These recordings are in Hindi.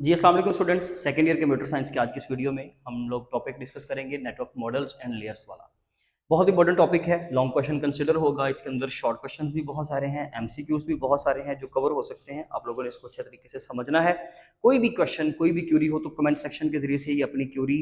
जी अस्सलाम वालेकुम students. Second year computer science के आज की इस वीडियो में हम लोग टॉपिक डिस्कस करेंगे नेटवर्क मॉडल्स एंड लेयर्स वाला। बहुत इंपॉर्टेंट टॉपिक है, लॉन्ग क्वेश्चन कंसिडर होगा। इसके अंदर शॉर्ट क्वेश्चंस भी बहुत सारे हैं, एमसीक्यूज भी बहुत सारे हैं जो कवर हो सकते हैं। आप लोगों ने इसको अच्छे तरीके से समझना है। कोई भी क्वेश्चन, कोई भी क्यूरी हो तो कमेंट सेक्शन के जरिए से ही अपनी क्यूरी,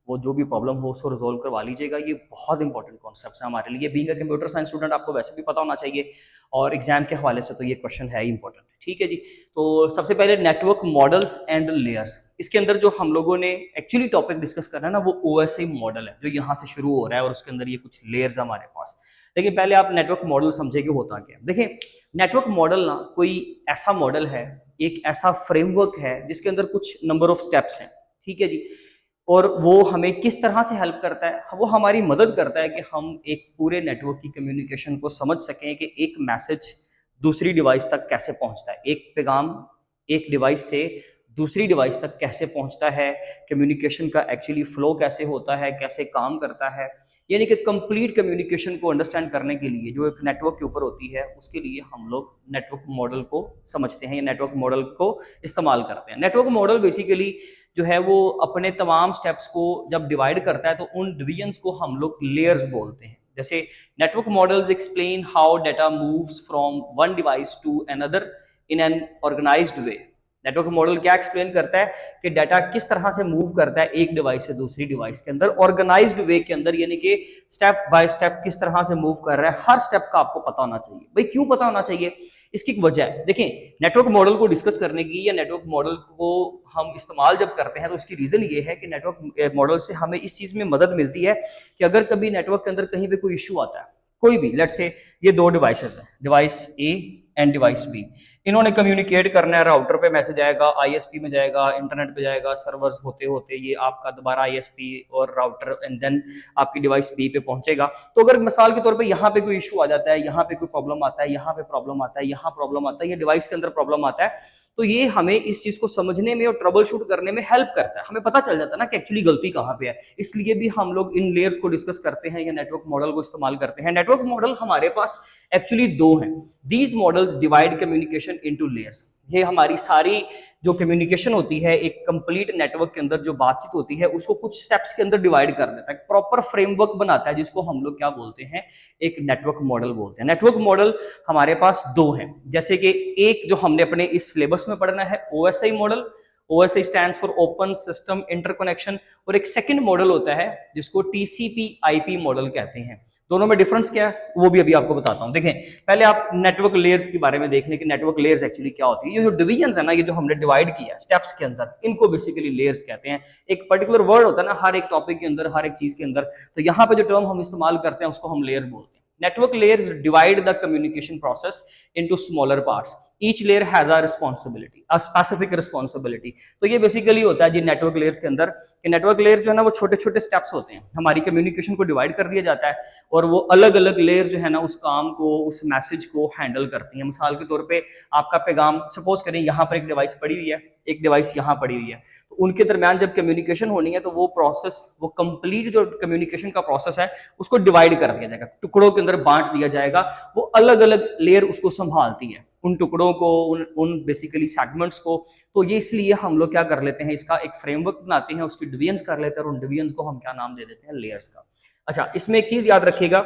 वो जो भी प्रॉब्लम हो उसको रिजोल्व करवा लीजिएगा। ये बहुत इंपॉर्टेंट कॉन्सेप्ट है हमारे लिए। Being a computer science student आपको वैसे भी पता होना चाहिए और एग्जाम के हवाले से तो ये क्वेश्चन है ही इंपॉर्टेंट। ठीक है जी। तो सबसे पहले नेटवर्क मॉडल्स एंड लेयर्स। इसके अंदर जो हम लोगों ने एक्चुअली टॉपिक डिस्कस करना है ना, वो ओएसआई मॉडल है जो यहाँ से शुरू हो रहा है और उसके अंदर ये कुछ लेयर्स हमारे पास। लेकिन पहले आप नेटवर्क मॉडल समझे कि होता क्या है। देखिए, नेटवर्क मॉडल ना कोई ऐसा मॉडल है, एक ऐसा फ्रेमवर्क है जिसके अंदर कुछ नंबर ऑफ स्टेप्स हैं। ठीक है जी। और वो हमें किस तरह से हेल्प करता है, वो हमारी मदद करता है कि हम एक पूरे नेटवर्क की कम्युनिकेशन को समझ सकें कि एक मैसेज दूसरी डिवाइस तक कैसे पहुंचता है, एक पैगाम एक डिवाइस से दूसरी डिवाइस तक कैसे पहुंचता है, कम्युनिकेशन का एक्चुअली फ्लो कैसे होता है, कैसे काम करता है। यानी कि कंप्लीट कम्युनिकेशन को अंडरस्टैंड करने के लिए जो एक नेटवर्क के ऊपर होती है, उसके लिए हम लोग नेटवर्क मॉडल को समझते हैं या नेटवर्क मॉडल को इस्तेमाल करते हैं। नेटवर्क मॉडल बेसिकली जो है वो अपने तमाम स्टेप्स को जब डिवाइड करता है तो उन डिवीजन्स को हम लोग लेयर्स बोलते हैं। जैसे network models explain how data moves from one device to another in an organized way. Network model क्या एक्सप्लेन करता है कि डाटा किस तरह से मूव करता है एक डिवाइस से दूसरी डिवाइस के अंदर ऑर्गेनाइज्ड वे के अंदर, यानी कि स्टेप बाय स्टेप किस तरह से मूव कर रहा है। हर स्टेप का आपको पता होना चाहिए। भाई क्यों पता होना चाहिए? इसकी एक वजह है। देखिए, नेटवर्क मॉडल को डिस्कस करने की या नेटवर्क मॉडल को हम इस्तेमाल जब करते हैं तो उसकी रीजन ये है कि नेटवर्क मॉडल से हमें इस चीज में मदद मिलती है कि अगर कभी नेटवर्क के अंदर कहीं पे कोई इश्यू आता है, कोई भी, लेट्स से ये दो डिवाइसेस हैं, device A and device B. इन्होंने कम्युनिकेट करना है, राउटर पे मैसेज आएगा, आईएसपी में जाएगा, इंटरनेट पे जाएगा, सर्वर्स होते होते ये आपका दोबारा आईएसपी और राउटर एंड देन आपकी डिवाइस बी पे पहुंचेगा। तो अगर मिसाल के तौर पे यहाँ पे कोई इशू आ जाता है, यहाँ पे कोई प्रॉब्लम आता है, यहाँ पे प्रॉब्लम आता है, यहाँ प्रॉब्लम आता है, ये डिवाइस के अंदर प्रॉब्लम आता है, तो ये हमें इस चीज को समझने में और ट्रबल शूट करने में हेल्प करता है। हमें पता चल जाता है ना कि एक्चुअली गलती कहाँ पे है। इसलिए भी हम लोग इन लेयर्स को डिस्कस करते हैं या नेटवर्क मॉडल को इस्तेमाल करते हैं। नेटवर्क मॉडल हमारे पास एक्चुअली दो हैं। These models divide communication into layers. ये हमारी सारी जो कम्युनिकेशन होती है एक कंप्लीट नेटवर्क के अंदर, जो बातचीत होती है, उसको कुछ स्टेप्स के अंदर डिवाइड कर देता है, प्रॉपर फ्रेमवर्क बनाता है, जिसको हम लोग क्या बोलते हैं, एक नेटवर्क मॉडल बोलते हैं। नेटवर्क मॉडल हमारे पास दो हैं। जैसे कि एक जो हमने अपने इस सिलेबस में पढ़ना है, OSI model. OSI stands for open system interconnection. और एक सेकंड मॉडल होता है जिसको टीसीपी आईपी मॉडल कहते हैं। दोनों में डिफरेंस क्या है वो भी अभी आपको बताता हूं। देखें, पहले आप नेटवर्क लेयर्स के बारे में देख लें कि नेटवर्क लेयर्स एक्चुअली क्या होती है। ये जो डिवीजन है ना, ये जो हमने डिवाइड किया स्टेप्स के अंदर, इनको बेसिकली लेयर्स कहते हैं। एक पर्टिकुलर वर्ड होता है ना हर एक टॉपिक के अंदर, हर एक चीज के अंदर, तो यहाँ पे जो टर्म हम इस्तेमाल करते हैं उसको हम लेयर बोलते हैं। Network layers divide the communication process into smaller parts. Each layer has a responsibility, a specific responsibility. तो ये बेसिकली होता है जी नेटवर्क लेयर्स के अंदर कि नेटवर्क लेयर्स जो है ना वो छोटे छोटे स्टेप्स होते हैं, हमारी कम्युनिकेशन को डिवाइड कर दिया जाता है और वो अलग अलग लेयर्स जो है ना उस काम को, उस मैसेज को हैंडल करती हैं। मिसाल के तौर पे आपका पैगाम, सपोज करें यहाँ पर एक डिवाइस पड़ी हुई है, एक डिवाइस यहाँ पड़ी हुई है, तो उनके दरमियान जब कम्युनिकेशन होनी है तो वो प्रोसेस, वो कंप्लीट जो कम्युनिकेशन का प्रोसेस है उसको डिवाइड कर दिया जाएगा, टुकड़ों के अंदर बांट दिया जाएगा। वो अलग अलग लेयर उसको संभालती है, उन टुकड़ों को, उन बेसिकली सेगमेंट्स को। तो ये इसलिए हम लोग क्या कर लेते हैं, इसका एक फ्रेमवर्क बनाते हैं, उसकी डिवीजन्स कर लेते हैं और उन डिवीजन्स को हम क्या नाम दे देते हैं, लेयर्स का। अच्छा, इसमें एक चीज याद रखिएगा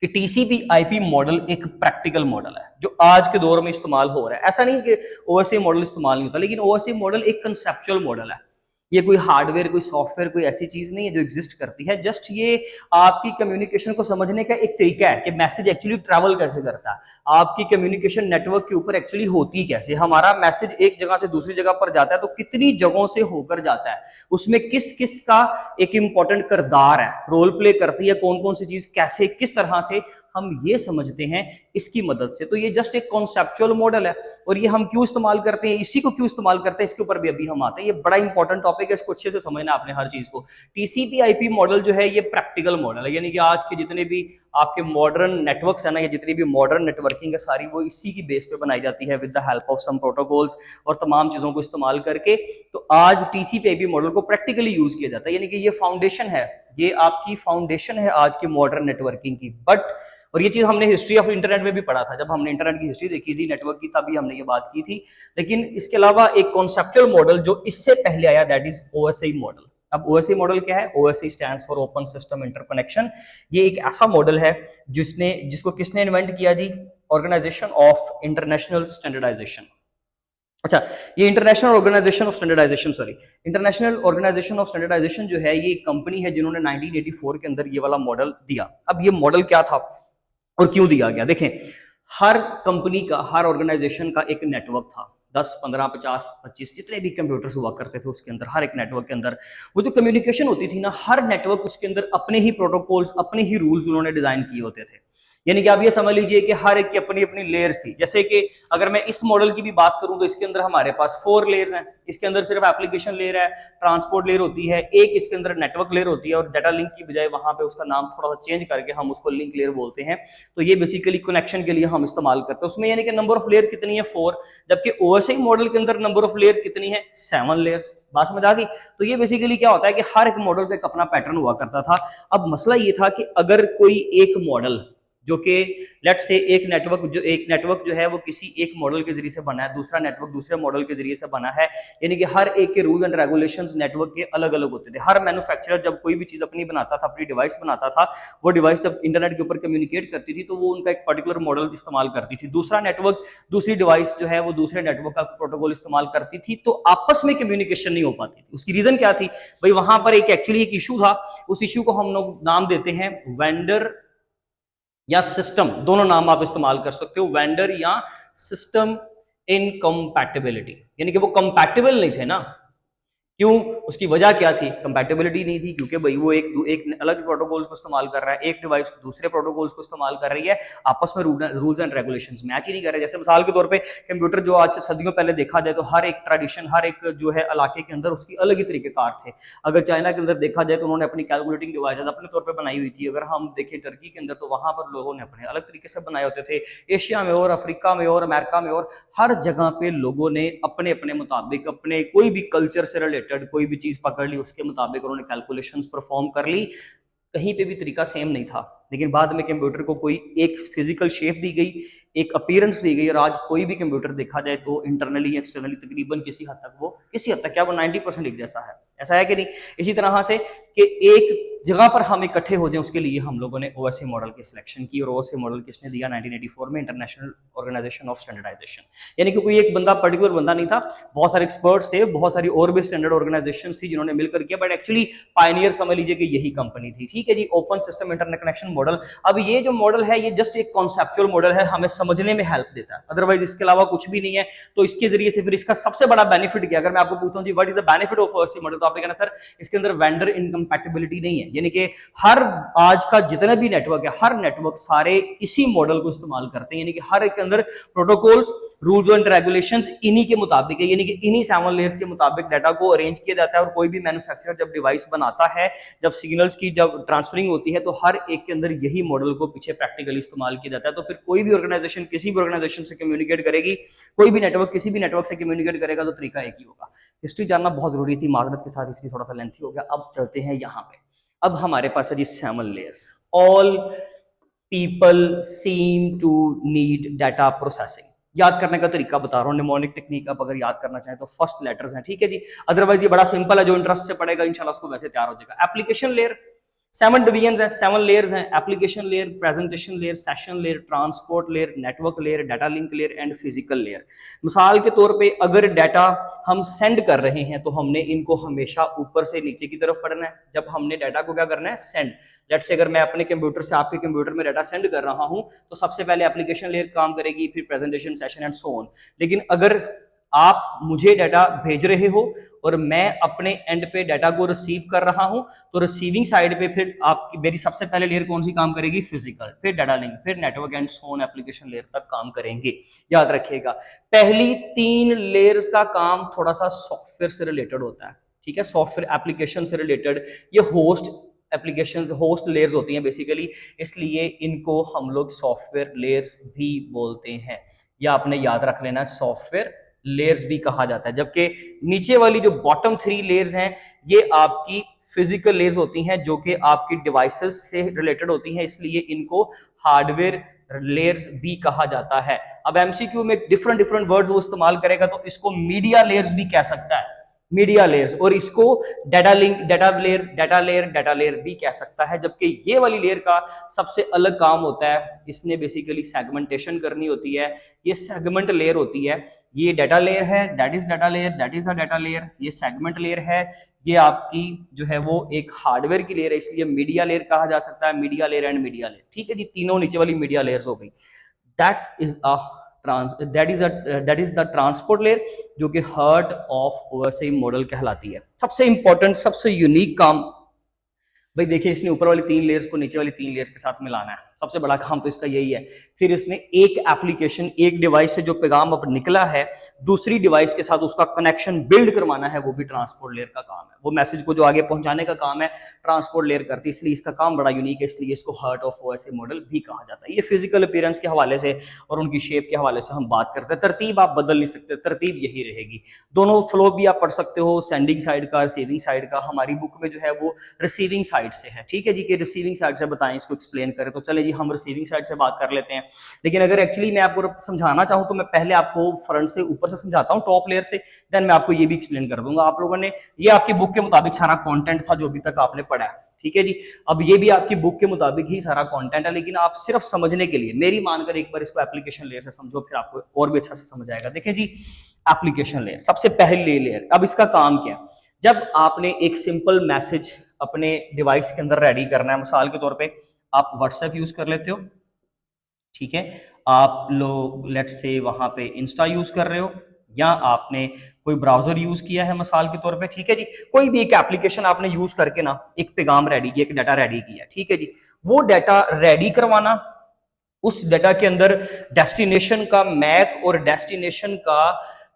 कि टीसीपी आईपी मॉडल एक प्रैक्टिकल मॉडल है जो आज के दौर में इस्तेमाल हो रहा है। ऐसा नहीं कि ओएसआई मॉडल इस्तेमाल नहीं होता, लेकिन ओएसआई मॉडल एक कंसेप्चुअल मॉडल है। ये कोई हार्डवेयर, कोई सॉफ्टवेयर, कोई ऐसी चीज नहीं है जो एग्जिस्ट करती है। जस्ट ये आपकी कम्युनिकेशन को समझने का एक तरीका है कि मैसेज एक्चुअली ट्रैवल कैसे करता है, आपकी कम्युनिकेशन नेटवर्क के ऊपर एक्चुअली होती कैसे, हमारा मैसेज एक जगह से दूसरी जगह पर जाता है तो कितनी जगहों से होकर जाता है, उसमें किस किस का एक इंपॉर्टेंट किरदार है, रोल प्ले करती है, कौन कौन सी चीज कैसे किस तरह से, हम ये समझते हैं इसकी मदद से। तो ये जस्ट एक कॉन्सेप्चुअल मॉडल है और ये हम क्यों इस्तेमाल करते हैं, इसी को क्यों इस्तेमाल करते हैं, इसके ऊपर भी अभी हम आते हैं। ये बड़ा इंपॉर्टेंट टॉपिक है, इसको अच्छे से समझना आपने हर चीज को। टीसीपी आईपी मॉडल जो है ये प्रैक्टिकल मॉडल है, यानी कि आज के जितने भी आपके मॉडर्न नेटवर्क्स है ना, ये जितनी भी मॉडर्न नेटवर्किंग है सारी, वो इसी की बेस पे बनाई जाती है with the help of some protocols और तमाम चीजों को इस्तेमाल करके। तो आज टीसीपी आईपी मॉडल को प्रैक्टिकली यूज किया जाता है, यानी कि ये फाउंडेशन है, ये आपकी फाउंडेशन है आज की मॉडर्न नेटवर्किंग की। बट और ये चीज हमने हिस्ट्री ऑफ इंटरनेट में भी पढ़ा था, जब हमने इंटरनेट की हिस्ट्री देखी थी नेटवर्क की, तभी हमने ये बात की थी। लेकिन इसके अलावा एक कॉन्सेप्चुअल मॉडल जो इससे पहले आया, दैट इज ओएसआई मॉडल। अब ओएसआई मॉडल क्या है? OSI stands for open system interconnection. ये एक ऐसा मॉडल है जिसको किसने इन्वेंट किया जी? Organisation of international standardisation. अच्छा, ये international organisation of standardisation, sorry, international organisation of standardisation जो है, ये एक कंपनी है जिन्होंने 1984 के अंदर ये वाला मॉडल दिया। अब ये मॉडल क्या था और क्यों दिया गया? देखें, हर कंपनी का, हर ऑर्गेनाइजेशन का एक नेटवर्क था। 10, 15, 50, 25 जितने भी कंप्यूटर्स हुआ करते थे उसके अंदर, हर एक नेटवर्क के अंदर वो जो कम्युनिकेशन होती थी ना, हर नेटवर्क उसके अंदर अपने ही प्रोटोकॉल्स, अपने ही रूल्स उन्होंने डिजाइन किए होते थे। यानी कि आप ये समझ लीजिए कि हर एक की अपनी अपनी लेयर्स थी। जैसे कि अगर मैं इस मॉडल की भी बात करूं तो इसके अंदर हमारे पास 4 लेयर्स हैं। इसके अंदर सिर्फ एप्लीकेशन लेयर है, ट्रांसपोर्ट लेयर होती है, एक इसके अंदर नेटवर्क लेयर होती है, और डाटा लिंक की बजाय वहां पे उसका नाम थोड़ा सा चेंज करके हम उसको लिंक लेयर बोलते हैं। तो ये बेसिकली कनेक्शन के लिए हम इस्तेमाल करते हैं उसमें। यानी कि नंबर ऑफ लेयर्स कितनी है? 4। जबकि ओएसआई मॉडल के अंदर नंबर ऑफ लेयर्स कितनी है? 7 लेयर्स। बात समझ आ गई? तो ये बेसिकली क्या होता है कि हर एक मॉडल का एक अपना पैटर्न हुआ करता था। अब मसला ये था कि अगर कोई एक मॉडल जो कि लेट्स से एक नेटवर्क जो है वो किसी एक मॉडल के जरिए से बना है, दूसरा नेटवर्क दूसरे मॉडल के जरिए से बना है, यानी कि हर एक के रूल एंड रेगुलेशंस नेटवर्क के अलग अलग होते थे। हर मैन्युफैक्चरर जब कोई भी चीज अपनी बनाता था, अपनी डिवाइस बनाता था, वो डिवाइस जब इंटरनेट के ऊपर कम्युनिकेट करती थी तो वो उनका एक पर्टिकुलर मॉडल इस्तेमाल करती थी। दूसरा नेटवर्क, दूसरी डिवाइस जो है वो दूसरे नेटवर्क का प्रोटोकॉल इस्तेमाल करती थी, तो आपस में कम्युनिकेशन नहीं हो पाती थी। उसकी रीजन क्या थी भाई? वहां पर एक्चुअली एक इशू था। उस इशू को हम लोग नाम देते हैं वेंडर या सिस्टम, दोनों नाम आप इस्तेमाल कर सकते हो, वेंडर या सिस्टम इनकम्पैटिबिलिटी। यानी कि वो कंपैटिबल नहीं थे ना। क्यों? उसकी वजह क्या थी? कंपैटिबिलिटी नहीं थी, क्योंकि भाई वो एक अलग प्रोटोकॉल्स को इस्तेमाल कर रहा है, एक डिवाइस दूसरे प्रोटोकॉल्स को इस्तेमाल कर रही है, आपस में रूल्स एंड रेगुलेशंस मैच ही नहीं कर रहे। जैसे मिसाल के तौर पे कंप्यूटर जो आज से सदियों पहले देखा जाए तो हर एक ट्रेडिशन, हर एक जो है इलाके के अंदर उसकी अलग ही तरीकेकार थे। अगर चाइना के अंदर देखा जाए तो उन्होंने अपनी कैलकुलेटिंग डिवाइसेज अपने तौर पर बनाई हुई थी। अगर हम देखें टर्की के अंदर तो वहां पर लोगों ने अपने अलग तरीके से बनाए होते थे। एशिया में और अफ्रीका में और अमेरिका में और हर जगह पे लोगों ने अपने अपने मुताबिक, अपने कोई भी कल्चर से रिलेटेड कोई भी चीज पकड़ ली, उसके मुताबिक उन्होंने कैलकुलेशंस परफॉर्म कर ली। कहीं पे भी तरीका सेम नहीं था, लेकिन बाद में कंप्यूटर को कोई एक फिजिकल शेप दी गई, एक अपीयरेंस दी गई, और आज कोई भी कंप्यूटर देखा जाए तो इंटरनली एक्सटर्नली तकरीबन किसी हद तक क्या वो 90% एक जैसा है। ऐसा है कि नहीं? इसी तरह से कि एक जगह पर हम इकट्ठे हो जाएं, उसके लिए हम लोगों ने ओएसए मॉडल की सिलेक्शन की। और ओएसए मॉडल किसने दिया? 1984 में, इंटरनेशनल ऑर्गेनाइजेशन ऑफ स्टैंडर्डाइजेशन। यानी कि कोई एक बंदा, पर्टिकुलर बंदा नहीं था, बहुत सारे एक्सपर्ट्स थे, बहुत सारी और भी स्टैंडर्ड ऑर्गेनाइजेशन थी जिन्होंने मिलकर किया, बट एक्चुअली पायनियर समझ लीजिए कि यही कंपनी थी। ठीक है जी, ओपन सिस्टम इंटरकनेक्शन मॉडल। अब ये जो मॉडल है ये जस्ट एक कॉन्सेप्चुअल मॉडल है, हमें समझने में हेल्प देता है, अदरवाइज इसके अलावा कुछ भी नहीं है। तो इसके जरिए से फिर इसका सबसे बड़ा बेनिफिट क्या? अगर मैं आपको पूछता हूं जी what is the benefit of OSA model, तो आपने कहना सर इसके अंदर वेंडर इनकम्पैटिबिलिटी नहीं है। यानी कि हर आज का जितना भी नेटवर्क है, हर नेटवर्क सारे इसी मॉडल को इस्तेमाल करते हैं। यानी कि हर एक के अंदर प्रोटोकॉल्स, रूल्स एंड रेगुलेशंस इन्हीं के मुताबिक है, यानी कि इन्हीं 7 लेयर्स के मुताबिक डाटा को अरेंज किया जाता है। और कोई भी मैन्युफैक्चरर जब डिवाइस बनाता है, जब सिग्नल्स की जब ट्रांसफरिंग होती है, तो हर एक के अंदर यही मॉडल को पीछे प्रैक्टिकली इस्तेमाल किया जाता है। तो फिर कोई भी ऑर्गेनाइजेशन किसी भी ऑर्गेनाइजेशन से कम्युनिकेट करेगी, कोई भी नेटवर्क किसी भी नेटवर्क से कम्युनिकेट करेगा, तो तरीका एक ही होगा। हिस्ट्री जानना बहुत जरूरी थी, माजरत के साथ इसलिए थोड़ा सा लेंथी हो गया। अब चलते हैं यहाँ पे। अब हमारे पास है जी 7 layers. All people seem to need data processing. याद करने का तरीका बता रहा हूँ, निमोनिक टेक्निक। आप अगर याद करना चाहें तो फर्स्ट लेटर्स हैं, ठीक है जी। अदरवाइज ये बड़ा सिंपल है, जो इंटरेस्ट से पढ़ेगा इंशाल्लाह उसको वैसे तैयार हो जाएगा। एप्लीकेशन लेयर, 7 डिवीजन है, 7 लेयर्स हैं। Application layer, presentation layer, session layer, transport layer, network layer, data link layer and physical layer. मिसाल के तौर पे अगर डाटा हम सेंड कर रहे हैं तो हमने इनको हमेशा ऊपर से नीचे की तरफ पढ़ना है। जब हमने डाटा को क्या करना है? सेंड। लेट्स से अगर मैं अपने कंप्यूटर से आपके कंप्यूटर में डाटा सेंड कर रहा हूं तो सबसे पहले एप्लीकेशन लेयर काम करेगी, फिर presentation, session and so on. लेकिन अगर आप मुझे डाटा भेज रहे हो और मैं अपने एंड पे डाटा को रिसीव कर रहा हूं, तो रिसीविंग साइड पे फिर आपकी मेरी सबसे पहले लेयर कौन सी काम करेगी? फिजिकल, फिर डाटा लिंक, फिर network and so on application layer तक काम करेंगे। याद रखिएगा, पहली 3 लेयर्स का काम थोड़ा सा सॉफ्टवेयर से रिलेटेड होता है, ठीक है, सॉफ्टवेयर एप्लीकेशन से रिलेटेड। ये होस्ट एप्लीकेशन, होस्ट लेयर्स होती हैं बेसिकली, इसलिए इनको हम लोग सॉफ्टवेयर लेयर्स भी बोलते हैं। या आपने याद रख लेना, सॉफ्टवेयर लेयर्स भी कहा जाता है। जबकि नीचे वाली जो बॉटम 3 लेयर्स हैं ये आपकी फिजिकल लेयर्स होती हैं जो कि आपकी डिवाइसेस से रिलेटेड होती हैं, इसलिए इनको हार्डवेयर लेयर्स भी कहा जाता है। अब एमसीक्यू में डिफरेंट डिफरेंट वर्ड्स वो इस्तेमाल करेगा, तो इसको मीडिया लेयर्स भी कह सकता है, मीडिया लेयर्स, और इसको डाटा लिंक, डाटा लेयर भी कह सकता है। जबकि ये वाली लेयर का सबसे अलग काम होता है, इसने बेसिकली सेगमेंटेशन करनी होती है, ये सेगमेंट लेयर होती है। ये डाटा लेयर है, that is data layer, that is the data layer. ये सेगमेंट लेयर है, ये आपकी जो है वो एक हार्डवेयर की लेयर है, इसलिए मीडिया लेयर कहा जा सकता है, media layer and media layer. ठीक है जी, तीनों नीचे वाली मीडिया लेयर्स हो गई। That is the transport layer, जो कि हार्ट ऑफ ओवरसीइंग मॉडल कहलाती है। सबसे इंपॉर्टेंट, सबसे यूनिक काम भाई देखिए, इसने ऊपर वाली 3 लेयर्स को नीचे वाली 3 लेयर्स के साथ मिलाना है, सबसे बड़ा काम तो इसका यही है। फिर इसने एक एप्लीकेशन, एक डिवाइस से जो पैगाम अब निकला है दूसरी डिवाइस के साथ उसका कनेक्शन बिल्ड करवाना है, वो भी ट्रांसपोर्ट लेयर का काम है। वो मैसेज को जो आगे पहुंचाने का काम है ट्रांसपोर्ट लेयर करती है, इसलिए इसका काम बड़ा यूनिक है, इसलिए इसको हार्ट ऑफ ओएसए मॉडल भी कहा जाता है। ये फिजिकल अपीयरेंस के हवाले से और उनकी शेप के हवाले से हम बात करते हैं। तरतीब आप बदल नहीं सकते, तरतीब यही रहेगी। दोनों फ्लो भी आप पढ़ सकते हो, सेंडिंग साइड का, रिसीविंग साइड का। हमारी बुक में जो है वो रिसीविंग साइड से है, ठीक है जी, कि रिसीविंग साइड से बताएं, इसको एक्सप्लेन करें। तो चले जी, हम रिसीविंग साइड से बात कर लेते हैं। लेकिन अगर एक्चुअली मैं आपको समझाना चाहूँ तो मैं पहले आपको फ्रंट से ऊपर से समझाता हूँ, टॉप लेयर से, देन मैं आपको ये भी एक्सप्लेन कर दूंगा। आप लोगों ने, ये आपकी बुक के मुताबिक सारा कंटेंट था जो अभी तक आपने पढ़ा है, ठीक है जी। अब ये भी आपकी बुक के मुताबिक ही सारा कंटेंट है, लेकिन आप सिर्फ समझने के लिए मेरी मानकर एक बार इसको एप्लीकेशन लेयर से समझो, फिर आपको और भी अच्छा से समझ आएगा। देखिए जी, एप्लीकेशन लेयर सबसे पहली लेयर। अब इसका काम क्या है? जब आपने एक सिंपल मैसेज अपने डिवाइस के अंदर रेडी करना है, मिसाल के तौर पे आप व्हाट्सएप यूज कर लेते हो, ठीक है, आप लोग लेट्स से वहां पे इंस्टा यूज कर रहे हो, या आपने कोई ब्राउजर यूज किया है मिसाल के तौर पे, ठीक है जी। कोई भी एक एप्लीकेशन आपने यूज करके ना एक पैगाम रेडी किया, एक डाटा रेडी किया, ठीक है जी। वो डाटा रेडी करवाना, उस डाटा के अंदर डेस्टिनेशन का मैक और डेस्टिनेशन का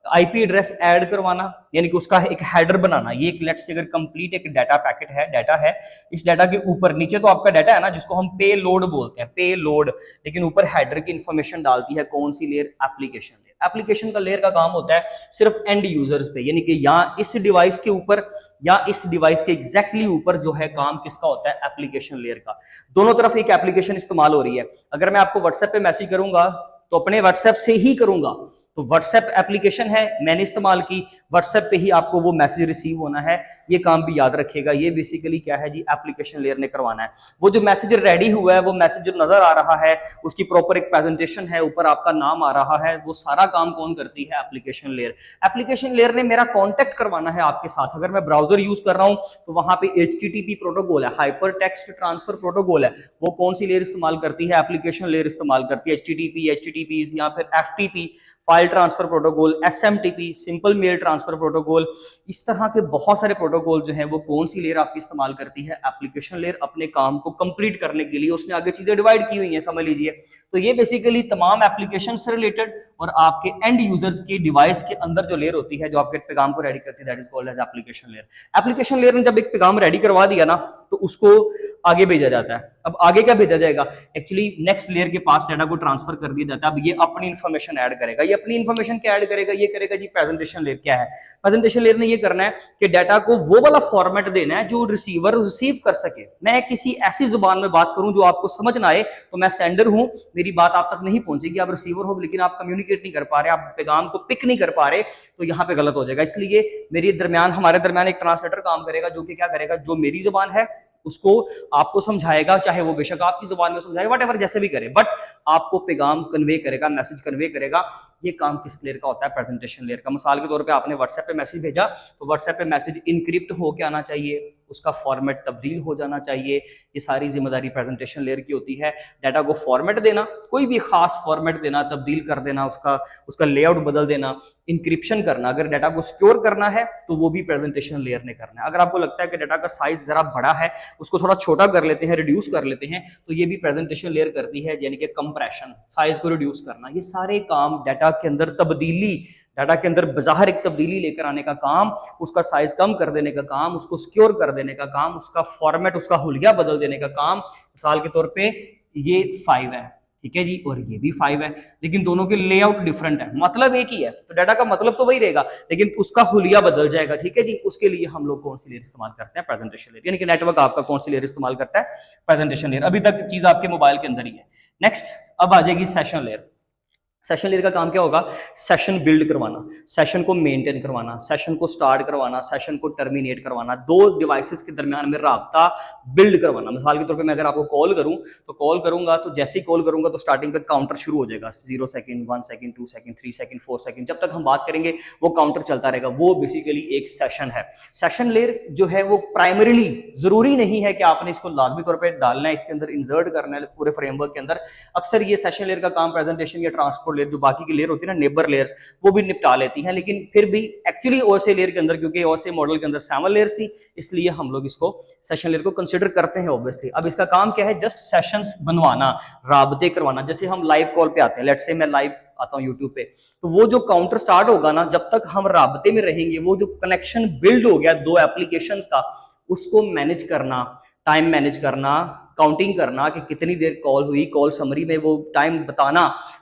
आईपी एड्रेस ऐड करवाना, यानी कि उसका एक हेडर बनाना। ये एक लेट्स से अगर कंप्लीट एक डाटा पैकेट है, डाटा है, इस डाटा के ऊपर नीचे तो आपका डाटा है ना, जिसको हम पे लोड बोलते हैं, पे लोड, लेकिन ऊपर हेडर की इंफॉर्मेशन डालती है कौन सी लेयर? Application layer. एप्लीकेशन का लेयर का काम होता है सिर्फ एंड यूजर्स पे, यानी कि या इस डिवाइस के ऊपर या इस डिवाइस के एग्जैक्टली ऊपर जो है काम किसका होता है? एप्लीकेशन लेयर का। दोनों तरफ एक एप्लीकेशन इस्तेमाल हो रही है। अगर मैं आपको व्हाट्सएप पे मैसेज करूंगा तो अपने व्हाट्सएप से ही करूंगा, तो व्हाट्सएप एप्लीकेशन है, मैंने इस्तेमाल की, व्हाट्सएप पे ही आपको वो मैसेज रिसीव होना है। ये काम भी याद रखिएगा। ये बेसिकली क्या है जी? एप्लीकेशन लेयर ने करवाना है। वो जो मैसेज रेडी हुआ है, वो मैसेज जो नजर आ रहा है, उसकी प्रॉपर एक प्रेजेंटेशन है, ऊपर आपका नाम आ रहा है, वो सारा काम कौन करती है? Application layer. एप्लीकेशन लेयर ने मेरा कॉन्टेक्ट करवाना है आपके साथ। अगर मैं ब्राउजर यूज कर रहा हूं तो वहां पे HTTP प्रोटोकॉल है, हाइपर टेक्स्ट ट्रांसफर प्रोटोकॉल है, वो कौन सी लेयर इस्तेमाल करती है? एप्लीकेशन लेयर इस्तेमाल करती है। HTTPs या फिर FTP, file transfer protocol, SMTP, simple mail transfer protocol, इस तरह के बहुत सारे प्रोटोकॉल जो है वो कौन सी लेयर आपकी इस्तेमाल करती है? Application layer. अपने काम को कंप्लीट करने के लिए उसने आगे चीजें डिवाइड की हुई हैं, समझ लीजिए। तो ये बेसिकली तमाम एप्लीकेशन से रिलेटेड और आपके एंड यूजर्स की डिवाइस के अंदर जो लेयर होती है, जो आपके पैगाम को रेडी करती है, that is called as application layer. Application layer ने जब एक पैगाम रेडी करवा दिया ना, तो उसको आगे भेजा जाता है। अब आगे क्या भेजा जाएगा? एक्चुअली नेक्स्ट लेयर के पास डाटा को ट्रांसफर कर दिया जाता है। अब ये अपनी इंफॉर्मेशन ऐड करेगा। ये अपनी इंफॉर्मेशन क्या ऐड करेगा? ये करेगा जी प्रेजेंटेशन लेयर। क्या है प्रेजेंटेशन लेयर ने? ये करना है कि डाटा को वो वाला फॉर्मेट देना है जो रिसीवर रिसीव कर सके। मैं किसी ऐसी जुबान में बात करूं जो आपको समझ ना आए, तो मैं सेंडर हूं, मेरी बात आप तक नहीं पहुंचेगी, आप रिसीवर हो लेकिन आप कम्युनिकेट नहीं कर पा रहे, आप पैगाम को पिक नहीं कर पा रहे, तो यहाँ पे गलत हो जाएगा। इसलिए मेरे दरमियान, हमारे दरमियान एक ट्रांसलेटर काम करेगा, जो कि क्या करेगा? जो मेरी जुबान है उसको आपको समझाएगा, चाहे वो बेशक आपकी जुबान में समझाएगा, वट जैसे भी करे, बट आपको पैगाम कन्वे करेगा, मैसेज कन्वे करेगा। ये काम किस लेयर का होता है? प्रेजेंटेशन लेयर का। मिसाल के तौर पे आपने व्हाट्सएप पे मैसेज भेजा, तो व्हाट्सएप पे मैसेज इनक्रिप्ट होके आना चाहिए, उसका फॉर्मेट तब्दील हो जाना चाहिए। ये सारी जिम्मेदारी प्रेजेंटेशन लेयर की होती है। डाटा को फॉर्मेट देना, कोई भी खास फॉर्मेट देना, तब्दील कर देना, उसका लेआउट बदल देना, इंक्रिप्शन करना। अगर डाटा को सिक्योर करना है तो वो भी प्रेजेंटेशन लेयर ने करना है। अगर आपको लगता है कि डाटा का साइज जरा बड़ा है, उसको थोड़ा छोटा कर लेते हैं, रिड्यूस कर लेते हैं, तो ये भी प्रेजेंटेशन लेयर करती है, यानी कि कंप्रेशन, साइज को रिड्यूस करना। ये सारे काम डाटा के अंदर तब्दीली, डाटा के अंदर बाहर एक तब्दीली लेकर आने का काम, उसका साइज कम कर देने का काम, उसको सिक्योर कर देने का काम, उसका फॉर्मेट, उसका हुलिया बदल देने का काम। मिसाल के तौर पे ये 5 है, ठीक है जी, और ये भी 5 है, लेकिन दोनों के लेआउट डिफरेंट है, मतलब एक ही है, तो डाटा का मतलब तो वही रहेगा, लेकिन उसका हुलिया बदल जाएगा। ठीक है जी, उसके लिए हम लोग कौन सी लेयर इस्तेमाल करते हैं? Presentation layer. यानी कि नेटवर्क आपका कौन सी लेयर इस्तेमाल करता है? Presentation layer. अभी तक चीज आपके मोबाइल के अंदर ही है। नेक्स्ट अब आ जाएगी सेशन लेयर। सेशन लेयर का काम क्या होगा? सेशन बिल्ड करवाना, सेशन को मेंटेन करवाना, सेशन को स्टार्ट करवाना, सेशन को टर्मिनेट करवाना, दो डिवाइसेस के दरमियान में राब्ता बिल्ड करवाना। मिसाल के तौर पे मैं अगर आपको कॉल करूं तो कॉल करूंगा तो जैसे ही कॉल करूंगा तो स्टार्टिंग पे काउंटर शुरू हो जाएगा, 0 second, 1 second, 2 second, 3 second, 4 second, जब तक हम बात करेंगे वो काउंटर चलता रहेगा। वो बेसिकली एक सेशन है। सेशन लेयर जो है वो प्राइमरीली जरूरी नहीं है कि आपने इसको लाजमी तौर पर डालना है, इसके अंदर इंसर्ट करना है पूरे फ्रेमवर्क के अंदर। अक्सर ये सेशन लेयर का काम प्रेजेंटेशन या ट्रांसपोर्ट लेयर जो बाकी की लेयर होती है ना, नेबर लेयर्स, वो भी निपटा लेती हैं, लेकिन फिर भी एक्चुअली ओएसए लेयर के अंदर, क्योंकि ओएसए मॉडल के अंदर 7 लेयर्स थी, इसलिए हम लोग इसको सेशन लेयर को कंसीडर करते हैं ऑब्वियसली। अब इसका काम क्या है? जस्ट सेशंस बनवाना, राबते करवाना। जैसे हम लाइव कॉल पे आते हैं, लेट्स से मैं लाइव आता हूं यूट्यूब पे, तो वो जो काउंटर स्टार्ट होगा ना, जब तक हम राबते में रहेंगे, वो जो कनेक्शन बिल्ड हो गया दो एप्लीकेशंस का, उसको मैनेज करना, टाइम मैनेज करना, काउंटिंग करना कि कितनी देर कॉल हुई, कॉल समरी में वो टाइम बताना,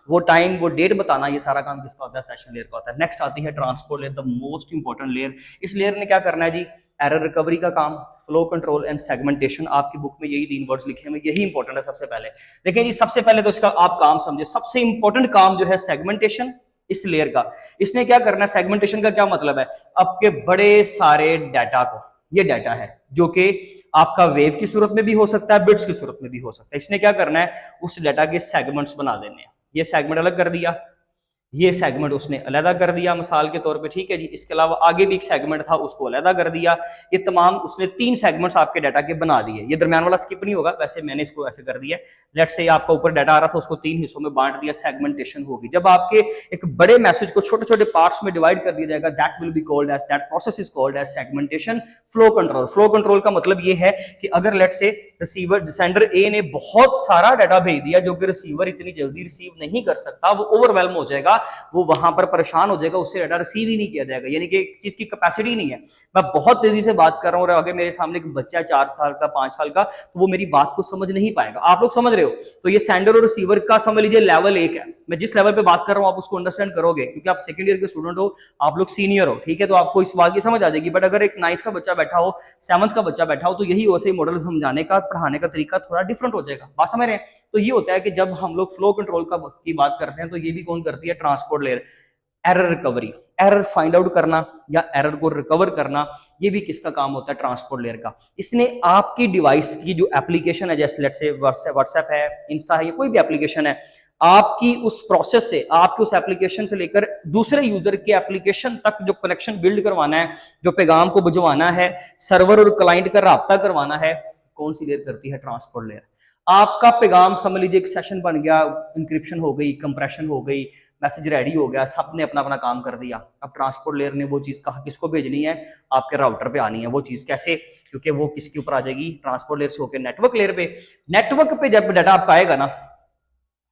वो टाइम, वो डेट बताना, ये सारा काम किसका होता है? सेशन लेयर का होता है। नेक्स्ट आती है transport layer, the most important layer. इस लेयर ने क्या करना है जी? एरर रिकवरी का काम, फ्लो कंट्रोल एंड सेगमेंटेशन। आपकी बुक में यही 3 वर्ड्स लिखे हैं, यही इंपॉर्टेंट है सबसे पहले। देखिए जी, सबसे पहले तो इसका आप काम समझे, सबसे इंपॉर्टेंट काम जो है सेगमेंटेशन इस लेयर का। इसने क्या करना है? सेगमेंटेशन का क्या मतलब है? आपके बड़े सारे डाटा को, ये डाटा है जो कि आपका वेव की सूरत में भी हो सकता है, बिट्स की सूरत में भी हो सकता है। इसने क्या करना है? उस डाटा के सेगमेंट्स बना देने हैं। ये सेगमेंट अलग कर दिया, ये सेगमेंट उसने अलहदा कर दिया मिसाल के तौर पे, ठीक है जी। इसके अलावा आगे भी एक सेगमेंट था, उसको अलहदा कर दिया। ये तमाम उसने 3 सेगमेंट्स आपके डाटा के बना दिए। ये दरमियान वाला स्किप नहीं होगा, वैसे मैंने इसको ऐसे कर दिया। लेट्स से आपका ऊपर डाटा आ रहा था, उसको 3 हिस्सों में बांट दिया, सेगमेंटेशन होगी। जब आपके एक बड़े मैसेज को छोटे छोटे पार्ट्स में डिवाइड कर दिया जाएगा, that will be called as, that process is called as segmentation. Flow control, flow control का मतलब ये है कि अगर लेट्स से रिसीवर, सेंडर ए ने बहुत सारा डाटा भेज दिया जो कि रिसीवर इतनी जल्दी रिसीव नहीं कर सकता, वो ओवरवेलम हो जाएगा, वो वहां पर परेशान हो जाएगा, उससे डाटा रिसीव ही नहीं किया जाएगा। यानी कि एक चीज की कैपेसिटी नहीं है। मैं बहुत तेजी से बात कर रहा हूं और आगे मेरे सामने एक बच्चा है 4 साल का, 5 साल का, तो वो मेरी बात को समझ नहीं पाएगा। आप लोग समझ रहे हो? तो ये सेंडर और रिसीवर का समझ लीजिए लेवल 1 है। मैं जिस लेवल पे बात कर रहा हूं आप उसको अंडरस्टैंड करोगे, क्योंकि आप सेकंड ईयर के स्टूडेंट हो, आप लोग सीनियर हो, ठीक है, तो आपको इस बात की समझ आ जाएगी। बट अगर एक 9th का बच्चा बैठा हो, 7th का बच्चा बैठा हो, तो यही वैसे ही मॉडल समझाने का, पढ़ाने का तरीका थोड़ा डिफरेंट हो जाएगा। बात समझ रहे हैं? तो ये होता है कि जब हम लोग फ्लो कंट्रोल की बात करते हैं, तो ये भी कौन करती है? Transport layer. Error recovery, error find out करना या एरर को रिकवर करना, ये भी किसका काम होता है? ट्रांसपोर्ट लेयर का। इसने आपकी डिवाइस की जो एप्लीकेशन है, जैसे लेट्स से व्हाट्सएप है, इंस्टा है, या कोई भी एप्लीकेशन है, आपकी उस प्रोसेस से, आपकी उस एप्लीकेशन से लेकर दूसरे यूजर के एप्लीकेशन तक जो कनेक्शन बिल्ड करवाना है, जो पैगाम को भिजवाना है, सर्वर और क्लाइंट का राब्ता करवाना है, कौन सी लेयर करती है? Transport layer. आपका पैगाम समझ लीजिए एक सेशन बन गया, इंक्रिप्शन हो गई, कंप्रेशन हो गई, मैसेज रेडी हो गया, सबने अपना अपना काम कर दिया। अब ट्रांसपोर्ट लेयर ने वो चीज कहा किसको भेजनी है? आपके राउटर पे आनी है। वो चीज कैसे? क्योंकि वो किसके ऊपर आ जाएगी? ट्रांसपोर्ट लेयर से होकर नेटवर्क लेयर पे। नेटवर्क पे जब डाटा आपका आएगा ना,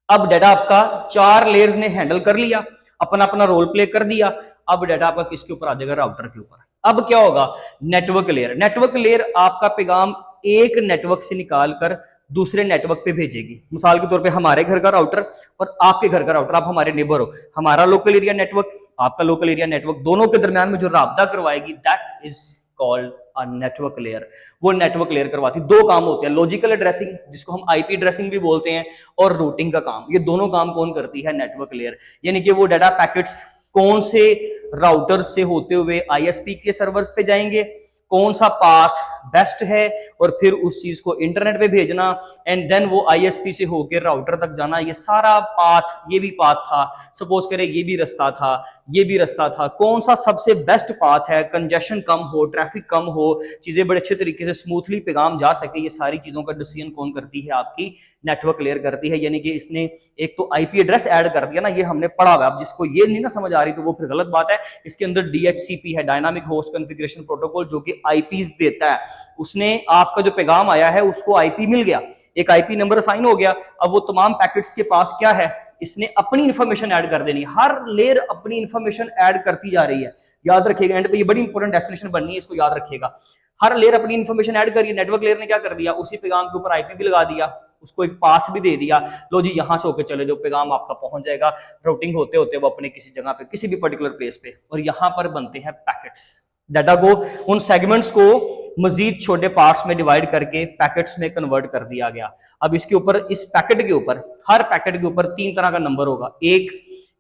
अब डाटा आपका 4 लेयर्स ने हैंडल कर लिया, अपना अपना रोल प्ले कर दिया। अब डाटा आपका किसके ऊपर आ जाएगा? राउटर के ऊपर। अब क्या होगा? Network layer. नेटवर्क लेयर आपका पैगाम एक नेटवर्क से निकाल कर दूसरे नेटवर्क पे भेजेगी। मिसाल के तौर पे हमारे घर का राउटर और आपके घर का राउटर, आप हमारे नेबर हो, हमारा लोकल एरिया नेटवर्क, आपका लोकल एरिया नेटवर्क, दोनों के दरमियान में जो राब्ता करवाएगी, that is called a network layer. वो नेटवर्क लेयर करवाती। 2 काम होते हैं, लॉजिकल एड्रेसिंग जिसको हम आईपी एड्रेसिंग भी बोलते हैं, और रूटिंग का काम। ये दोनों काम कौन करती है? Network layer. यानी कि वो डाटा पैकेट्स कौन से राउटर से होते हुए आईएसपी के सर्वर्स पे जाएंगे, कौन सा पाथ बेस्ट है, और फिर उस चीज को इंटरनेट पे भेजना, एंड देन वो आईएसपी से होकर राउटर तक जाना। ये सारा पाथ, ये भी पाथ था, सपोज करें ये भी रास्ता था, ये भी रास्ता था, कौन सा सबसे बेस्ट पाथ है, कंजेशन कम हो, ट्रैफिक कम हो, चीजें बड़े अच्छे तरीके से स्मूथली पैगाम जा सके, ये सारी चीजों का डिसीजन कौन करती है? आपकी नेटवर्क लेयर करती है। यानी कि इसने एक तो आईपी एड्रेस ऐड कर दिया ना, ये हमने पढ़ा हुआ। अब जिसको ये नहीं ना समझ आ रही तो वो फिर गलत बात है। इसके अंदर डीएचसीपी है, डायनामिक होस्ट कॉन्फ़िगरेशन प्रोटोकॉल, जो कि आईपीज देता है। उसने आपका जो पैगाम आया है उसको आईपी मिल गया, एक आईपी नंबर असाइन हो गया। अब वो तमाम पैकेट्स के पास क्या है? इसने अपनी इंफॉर्मेशन ऐड कर देनी। हर लेयर अपनी इंफॉर्मेशन ऐड करती जा रही है। याद रखिएगा, एंड पे ये बड़ी इंपॉर्टेंट डेफिनेशन बननी है, इसको याद रखिएगा। हर लेयर अपनी इंफॉर्मेशन ऐड करी। नेटवर्क लेयर ने क्या कर दिया? उसी पैगाम के ऊपर आईपी भी लगा दिया, उसको एक पाथ भी दे दिया, लो जी यहाँ से होकर चले जाओ, पैगाम आपका पहुंच जाएगा। राउटिंग होते होते वो अपने किसी जगह पे, किसी भी पर्टिकुलर प्लेस पे, और यहाँ पर बनते हैं पैकेट्स। डाटा को, उन सेगमेंट्स को मजीद छोटे पार्ट्स में डिवाइड करके पैकेट्स में कन्वर्ट कर दिया गया। अब इसके ऊपर, इस पैकेट के ऊपर, हर पैकेट के ऊपर 3 तरह का नंबर होगा। एक,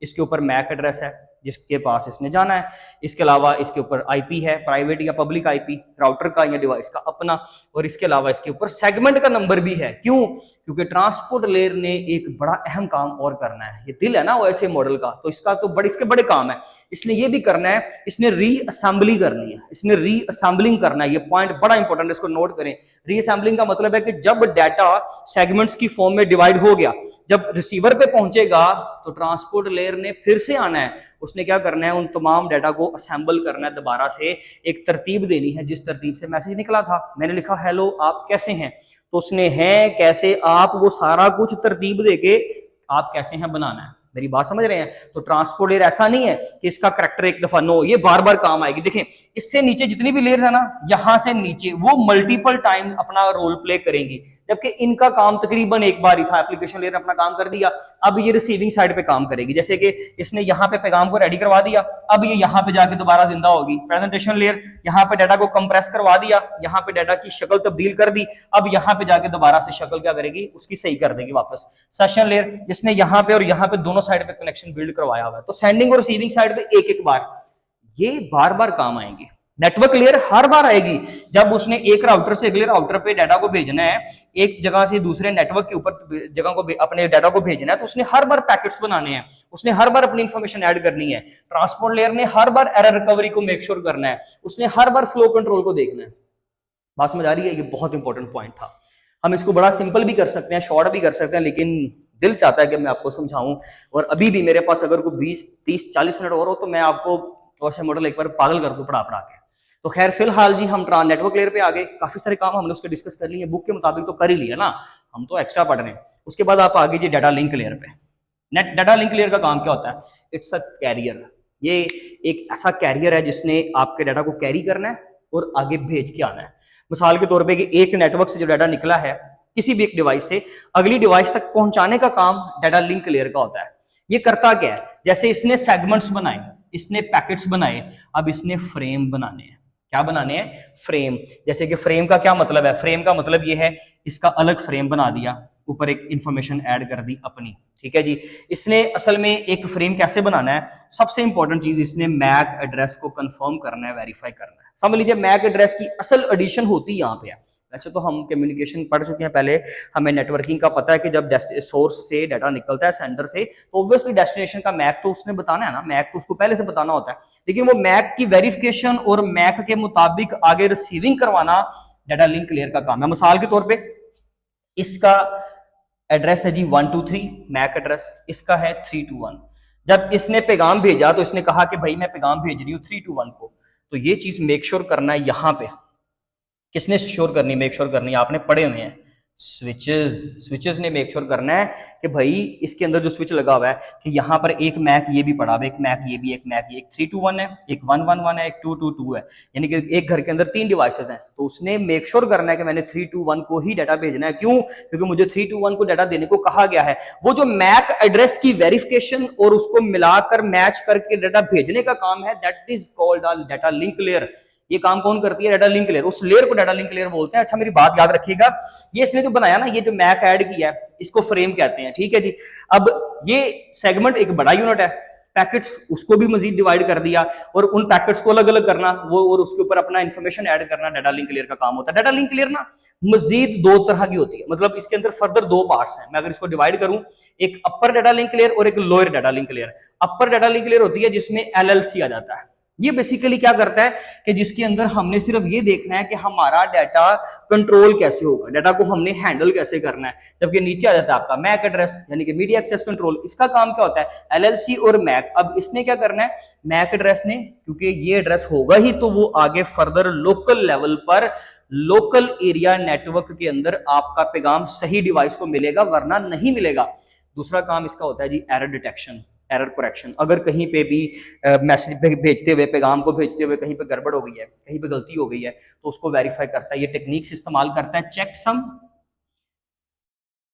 इसके ऊपर मैक एड्रेस है जिसके पास इसने जाना है। इसके अलावा इसके ऊपर आईपी है, प्राइवेट या पब्लिक आईपी, राउटर का या डिवाइस का अपना। और इसके अलावा इसके ऊपर सेगमेंट का नंबर भी है। क्यों? क्योंकि ट्रांसपोर्ट लेयर ने एक बड़ा अहम काम और करना है। ये दिल है ना ओएसए मॉडल का, तो इसका तो बड़े, इसके बड़े काम है। इसने ये भी करना है, इसने रीअसेंबली करनी है, इसने रीअसेंबलिंग करना है। ये पॉइंट बड़ा इंपॉर्टेंट है, इसको नोट करें। रीअसेंबलिंग का मतलब है कि जब डाटा सेगमेंट्स की फॉर्म में डिवाइड हो गया, जब रिसीवर पे पहुंचेगा तो ट्रांसपोर्ट लेयर ने फिर से आना है, उसने क्या करना है, उन तमाम डाटा को असेंबल करना है, दोबारा से एक तरतीब देनी है जिस तरतीब से मैसेज निकला था। मैंने लिखा हेलो आप कैसे हैं, तो उसने है कैसे आप, वो सारा कुछ तरतीब देके आप कैसे हैं बनाना है। मेरी बात समझ रहे हैं? तो ट्रांसपोर्ट लेयर ऐसा नहीं है कि इसका करैक्टर एक दफा, नो, ये बार बार काम आएगी। देखें, इससे नीचे जितनी भी लेयर्स है ना, यहां से नीचे वो मल्टीपल टाइम अपना रोल प्ले करेंगी, जबकि इनका काम तकरीबन एक बार ही था। एप्लीकेशन लेयर अपना काम कर दिया, अब ये रिसीविंग साइड पे काम करेगी। जैसे कि इसने यहाँ पे पैगाम को रेडी करवा दिया, अब ये यहाँ पे जाके दोबारा जिंदा होगी। प्रेजेंटेशन लेयर यहाँ पे डाटा को कंप्रेस करवा दिया, यहाँ पे डाटा की शक्ल तब्दील कर दी, अब यहाँ पे जाके दोबारा से शक्ल क्या करेगी, उसकी सही कर देगी वापस। सेशन लेयर, जिसने यहाँ पे और यहाँ पे दोनों साइड पे कनेक्शन बिल्ड करवाया हुआ है, तो सेंडिंग और रिसीविंग साइड पे एक एक बार, ये बार बार काम आएंगे। नेटवर्क लेयर हर बार आएगी जब उसने एक राउटर से अगले राउटर पे डाटा को भेजना है, एक जगह से दूसरे नेटवर्क के ऊपर जगह को अपने डाटा को भेजना है, तो उसने हर बार पैकेट्स बनाने हैं, उसने हर बार अपनी इंफॉर्मेशन ऐड करनी है। ट्रांसपोर्ट लेयर ने हर बार एरर रिकवरी को मेक श्योर करना है, उसने हर बार फ्लो कंट्रोल को देखना है। बात समझ आ रही है? ये बहुत इंपॉर्टेंट पॉइंट था। हम इसको बड़ा सिंपल भी कर सकते हैं, शॉर्ट भी कर सकते हैं, लेकिन दिल चाहता है कि मैं आपको समझाऊं। और अभी भी मेरे पास अगर कोई 20, 30, 40 मिनट और हो तो मैं आपको ओएसए मॉडल एक बार पागल कर दूं पढ़ा के। तो खैर फिलहाल जी हम नेटवर्क लेयर पे आ गए। काफी सारे काम हमने उसके डिस्कस कर लिए, बुक के मुताबिक तो कर ही लिया ना, हम तो एक्स्ट्रा पढ़ रहे हैं। उसके बाद आप आगे जी डाटा लिंक लेयर पे। डाटा लिंक लेयर का काम क्या होता है? It's a carrier. ये एक ऐसा कैरियर है जिसने आपके डाटा को कैरी करना है और आगे भेज के आना है। मिसाल के तौर पे कि एक नेटवर्क से जो डाटा निकला है किसी भी एक डिवाइस से अगली डिवाइस तक पहुंचाने का काम डाटा लिंक लेयर का होता है। ये करता क्या है? जैसे इसने सेगमेंट्स बनाए, इसने पैकेट्स बनाए, अब इसने फ्रेम बनाने हैं। क्या बनाने हैं? फ्रेम। जैसे कि फ्रेम का क्या मतलब है? फ्रेम का मतलब ये है, इसका अलग फ्रेम बना दिया, ऊपर एक इंफॉर्मेशन ऐड कर दी अपनी, ठीक है जी। इसने असल में एक फ्रेम कैसे बनाना है? सबसे इंपॉर्टेंट चीज, इसने मैक एड्रेस को कंफर्म करना है, वेरीफाई करना है। समझ लीजिए मैक एड्रेस की असल एडिशन होती यहाँ पे है। वैसे तो हम कम्युनिकेशन पढ़ चुके हैं पहले, हमें नेटवर्किंग का पता है कि जब सोर्स से डाटा निकलता है सेंडर से, तो ऑब्वियसली डेस्टिनेशन का मैक तो उसने बताना है ना, मैक तो उसको पहले से बताना होता है। लेकिन वो मैक की वेरिफिकेशन और मैक के मुताबिक आगे रिसीविंग करवाना डाटा लिंक लेयर का काम है। मिसाल के तौर पर इसका एड्रेस है जी 123 मैक एड्रेस, इसका है 321। जब इसने पैगाम भेजा तो इसने कहा कि भाई मैं पैगाम भेज रही हूँ 321 को, तो ये चीज मेक श्योर करना है। यहां पे किसने श्योर करनी, मेक श्योर करनी है? आपने पढ़े हुए हैं स्विचेस ने मेक श्योर करना है कि भाई इसके अंदर जो स्विच लगा हुआ है कि यहाँ पर एक मैक ये भी पड़ा हुआ है, एक मैक ये भी, एक मैक ये, एक 321 है, एक 111 है, एक 222 है, यानी कि एक घर के अंदर 3 डिवाइसेस हैं। तो उसने मेक श्योर करना है कि मैंने 321 को ही डाटा भेजना है। क्यों? क्योंकि मुझे 321 को डाटा देने को कहा गया है। वो जो मैक एड्रेस की वेरिफिकेशन और उसको मिलाकर मैच करके डाटा भेजने का काम है, that is called data link layer. ये काम कौन करती है? Data link layer. उस लेयर को डाटा लिंक लेयर बोलते हैं। अच्छा मेरी बात याद रखिएगा, ये इसने जो बनाया ना, ये जो मैक ऐड किया है, इसको फ्रेम कहते हैं, ठीक है जी। अब ये सेगमेंट एक बड़ा यूनिट है, पैकेट्स उसको भी मजीद डिवाइड कर दिया और उन पैकेट्स को अलग अलग करना, वो और उसके ऊपर अपना इंफॉर्मेशन ऐड करना डाटा लिंक लेयर का काम होता है। डाटा लिंक लेयर ना मजीद 2 तरह की होती है, मतलब इसके अंदर फर्दर 2 पार्ट्स हैं। मैं अगर इसको डिवाइड करूं, एक अपर डाटा लिंक लेयर और एक लोअर डाटा लिंक लेयर। अपर डाटा लिंक लेयर होती है जिसमें एलएलसी आ जाता है। ये बेसिकली क्या करता है कि जिसके अंदर हमने सिर्फ ये देखना है कि हमारा डाटा कंट्रोल कैसे होगा, डाटा को हमने हैंडल कैसे करना है। जबकि नीचे आ जाता है आपका मैक एड्रेस, यानी कि मीडिया एक्सेस कंट्रोल। इसका काम क्या होता है? एलएलसी और मैक। अब इसने क्या करना है? मैक एड्रेस ने, क्योंकि ये एड्रेस होगा ही तो वो आगे फर्दर लोकल लेवल पर, लोकल एरिया नेटवर्क के अंदर आपका पैगाम सही डिवाइस को मिलेगा, वरना नहीं मिलेगा। दूसरा काम इसका होता है जी एरर डिटेक्शन, एरर करेक्शन। अगर कहीं पे भी मैसेज भेजते हुए, पैगाम को भेजते हुए कहीं पे गड़बड़ हो गई है, कहीं पे गलती हो गई है, तो उसको वेरीफाई करता है। ये टेक्निक्स इस्तेमाल करता है चेक सम,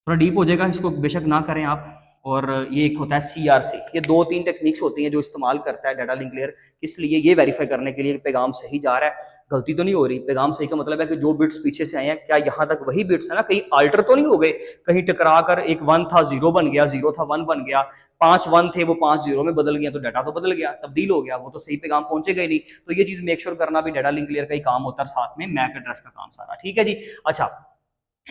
थोड़ा डीप हो जाएगा, इसको बेशक ना करें आप। और ये एक होता है CRC। ये 2-3 टेक्निक्स होती हैं जो इस्तेमाल करता है डाटा लिंक लेयर, किस लिए? ये वेरीफाई करने के लिए कि पैगाम सही जा रहा है, गलती तो नहीं हो रही। पैगाम सही का मतलब है कि जो बिट्स पीछे से आए हैं क्या यहाँ तक वही बिट्स है ना, कहीं अल्टर तो नहीं हो गए, कहीं टकरा कर एक 1 था 0 बन गया, 0 था 1 बन गया, 5 1 थे वो 5 0 में बदल गया, तो डाटा तो बदल गया, तब्दील हो गया, वो तो सही पैगाम पहुंचेगा ही नहीं। तो ये चीज मेक श्योर करना भी डाटा लिंक लेयर का ही काम होता है, साथ में मैक एड्रेस का काम सारा। ठीक है जी। अच्छा,